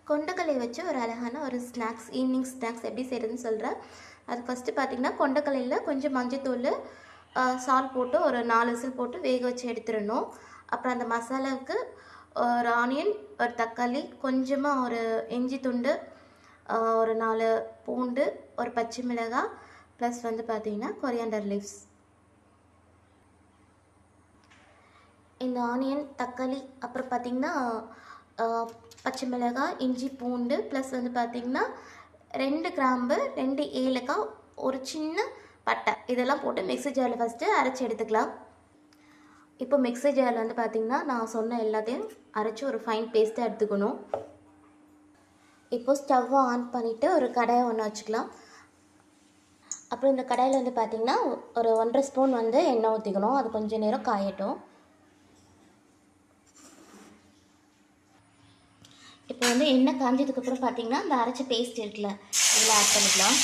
கொண்டக்கடலை வச்சு ஒரு அழகான ஒரு ஸ்நாக்ஸ், ஈவினிங் ஸ்நாக்ஸ் எப்படி செய்கிறதுன்னு சொல்கிறேன். அது ஃபஸ்ட்டு பார்த்திங்கன்னா, கொண்டக்கடலையில் கொஞ்சம் மஞ்சத்தூள், சால்ட் போட்டு ஒரு 4 விசில் போட்டு வேக வச்சு எடுத்துடணும். அப்புறம் அந்த மசாலாவுக்கு ஒரு ஆனியன், ஒரு தக்காளி, கொஞ்சமாக ஒரு இஞ்சி துண்டு, ஒரு 4 பூண்டு, ஒரு பச்சை மிளகாய், ப்ளஸ் வந்து பார்த்திங்கன்னா கொரியாண்டர் லீவ்ஸ். இந்த ஆனியன், தக்காளி, அப்புறம் பார்த்திங்கன்னா பச்சை மிளகாய், இஞ்சி, பூண்டு, ப்ளஸ் வந்து பார்த்திங்கன்னா 2 கிராம்பு, 2 ஏலக்காய், ஒரு சின்ன பட்டை, இதெல்லாம் போட்டு மிக்ஸி ஜாரில் ஃபஸ்ட்டு அரைச்சி எடுத்துக்கலாம். இப்போ மிக்ஸி ஜாரில் வந்து பார்த்திங்கன்னா நான் சொன்ன எல்லாத்தையும் அரைச்சி ஒரு ஃபைன் பேஸ்ட்டாக எடுத்துக்கணும். இப்போது ஸ்டவ்வை ஆன் பண்ணிவிட்டு ஒரு கடாயை ஒன்று வச்சுக்கலாம். அப்புறம் இந்த கடாயில் வந்து பார்த்திங்கன்னா ஒரு 1.5 ஸ்பூன் வந்து எண்ணெய் ஊற்றிக்கணும். அது கொஞ்சம் நேரம் காயட்டும். இப்போ வந்து எண்ணெய் காஞ்சதுக்கப்புறம் பார்த்திங்கன்னா இந்த அரைச்ச பேஸ்ட் இருக்குல்ல, இதில் ஆட் பண்ணிக்கலாம்.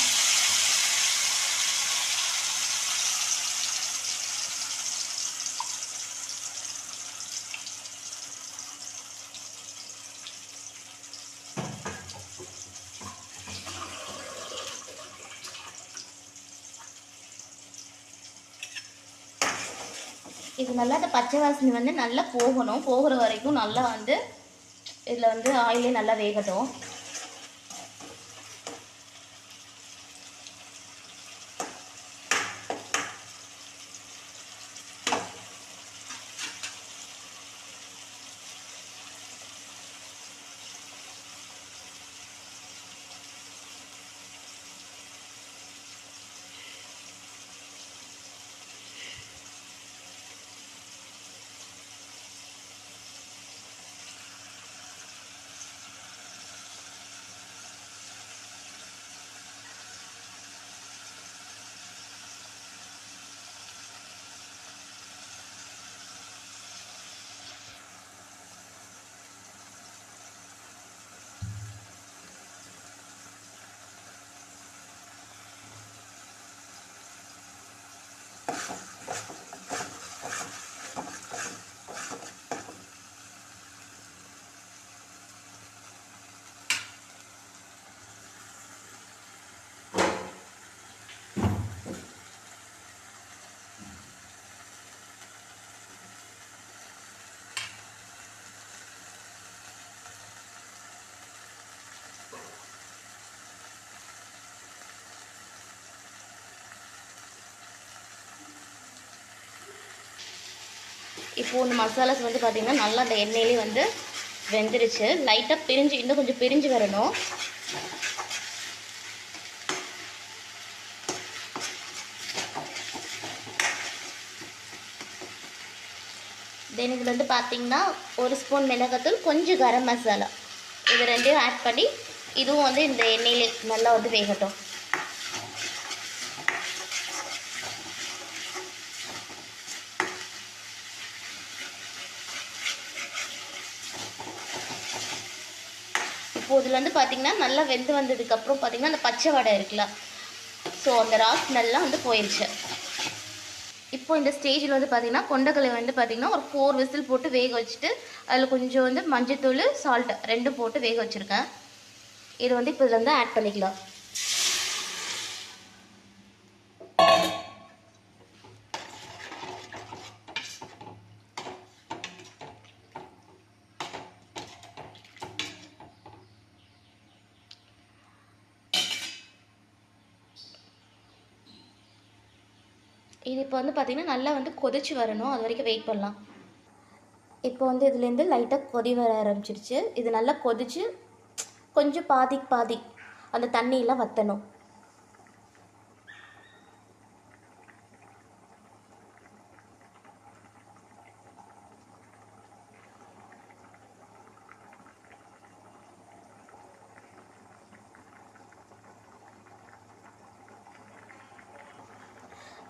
இது நல்லா இந்த பச்சை வாசனை வந்து நல்லா போகணும். போகிற வரைக்கும் நல்லா வந்து இதில் வந்து ஆயிலே நல்லா வேகட்டும். இப்போது இந்த மசாலாஸ் வந்து பார்த்திங்கன்னா நல்லா அந்த எண்ணெயிலே வந்து வெந்துருச்சு. லைட்டாக பிரிஞ்சு, இன்னும் கொஞ்சம் பிரிஞ்சு வரணும். தென் இதில் வந்து பார்த்திங்கன்னா 1 ஸ்பூன் மிளகாத்தூள், கொஞ்சம் கரம் மசாலா, இது ரெண்டையும் ஆட் பண்ணி இதுவும் வந்து இந்த எண்ணெயிலே நல்லா வந்து வேகட்டும். இப்போது இதில் வந்து பார்த்திங்கன்னா நல்லா வெந்து வந்ததுக்கப்புறம் பார்த்திங்கன்னா அந்த பச்சை வடை இருக்குல்ல, ஸோ அந்த ரா ஸ்மெல்லாம் வந்து போயிடுச்சு. இப்போ இந்த ஸ்டேஜில் வந்து பார்த்திங்கன்னா கொண்டக்கடலை வந்து பார்த்திங்கன்னா ஒரு 4 விசில் போட்டு வேக வச்சுட்டு அதில் கொஞ்சம் வந்து மஞ்சத்தூள், சால்ட்டு 2 போட்டு வேக வச்சுருக்கேன். இது வந்து இப்போ இதில் வந்து ஆட் பண்ணிக்கலாம். இது இப்போ வந்து பார்த்திங்கன்னா நல்லா வந்து கொதிச்சு வரணும். அது வரைக்கும் வெயிட் பண்ணலாம். இப்போ வந்து இதுலேருந்து லைட்டாக கொதி வர ஆரம்பிச்சிருச்சு. இது நல்லா கொதிச்சு கொஞ்சம் பாதி அந்த தண்ணியெல்லாம் வற்றணும்.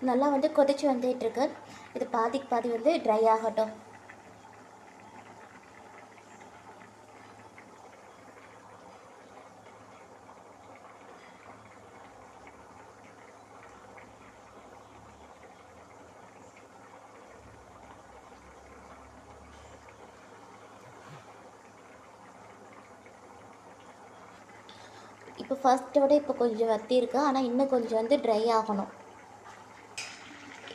நல்லா வந்து கொதிச்சு வந்துட்டுருக்கு. இது பாதி வந்து ட்ரை ஆகட்டும். இப்போ ஃபர்ஸ்ட்டை விட இப்போ கொஞ்சம் வத்தி இருக்கு, ஆனால் இன்னும் கொஞ்சம் வந்து ட்ரை ஆகணும்.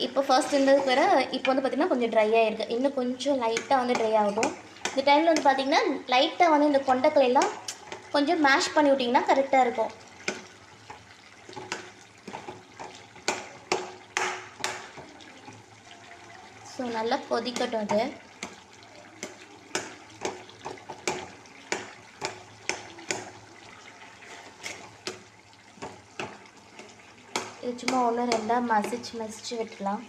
இப்போ ஃபர்ஸ்ட் இருந்ததுக்கு வேறு இப்போ வந்து பார்த்திங்கன்னா கொஞ்சம் ட்ரை ஆகிருக்கு, இன்னும் கொஞ்சம் லைட்டாக வந்து ட்ரை ஆகும். இந்த டைமில் வந்து பார்த்திங்கன்னா லைட்டாக வந்து இந்த கொண்டைக்கலையெல்லாம் கொஞ்சம் மேஷ் பண்ணி விட்டிங்கன்னா கரெக்டாக இருக்கும். ஸோ நல்லா கொதிக்கட்டும் அது. இது சும்மா ஒன்று ரெண்டாக மசிச்சு விட்டுலாம்.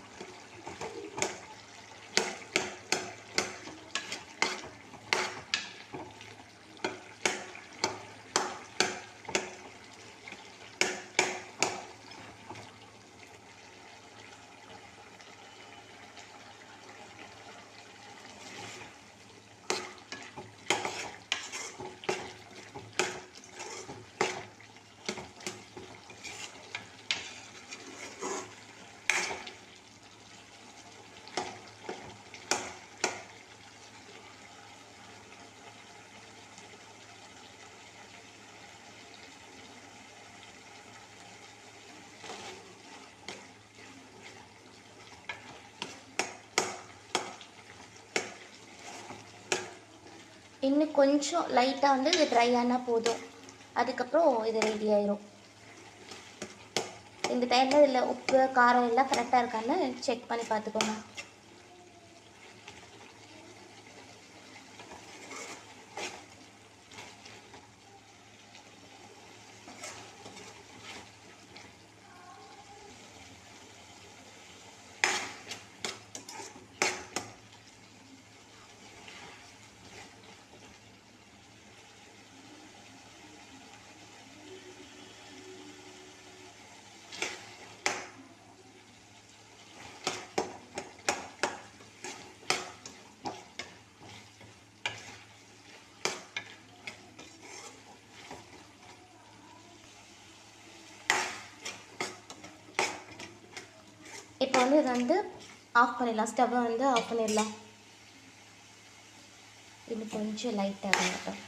இன்னும் கொஞ்சம் லைட்டாக வந்து இது ட்ரை ஆனால் போதும், அதுக்கப்புறம் இது ரெடி ஆயிரும். இந்த டைமில் இதில் உப்பு காரம் எல்லாம் கரெக்டாக இருக்கான்னு செக் பண்ணி பார்த்துக்கோங்க. இப்போ வந்து இதை வந்து ஆஃப் பண்ணிடலாம், ஸ்டவ்வை வந்து ஆஃப் பண்ணிடலாம். இன்னும் கொஞ்சம் லைட்டாக இருக்கட்டும்.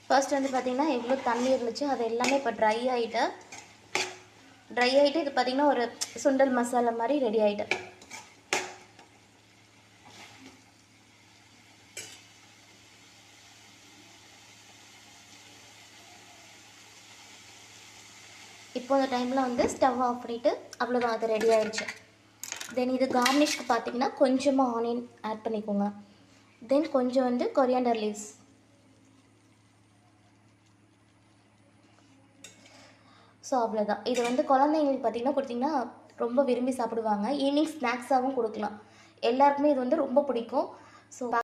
ஃபர்ஸ்ட் வந்து பார்த்திங்கன்னா எவ்வளோ தண்ணி இருந்துச்சு அது எல்லாமே இப்போ ட்ரை ஆகிட்டு இது பார்த்திங்கன்னா ஒரு சுண்டல் மசாலா மாதிரி ரெடி ஆகிட்டு. இப்போ அந்த டைமில் வந்து ஸ்டவ் ஆஃப் பண்ணிவிட்டு அவ்வளோதான், அது ரெடி ஆகிடுச்சு. தென் இது கார்னிஷ்க்கு பார்த்திங்கன்னா கொஞ்சமாக ஆனியன் ஆட் பண்ணிக்கோங்க. தென் கொஞ்சம் வந்து கொரியாண்டர் லீவ்ஸ். ஸோ அவ்வளோதான். இது வந்து குழந்தைங்களுக்கு பார்த்திங்கன்னா கொடுத்திங்கன்னா ரொம்ப விரும்பி சாப்பிடுவாங்க. ஈவினிங் ஸ்நாக்ஸாகவும் கொடுக்கலாம். எல்லாருக்குமே இது வந்து ரொம்ப பிடிக்கும். ஸோ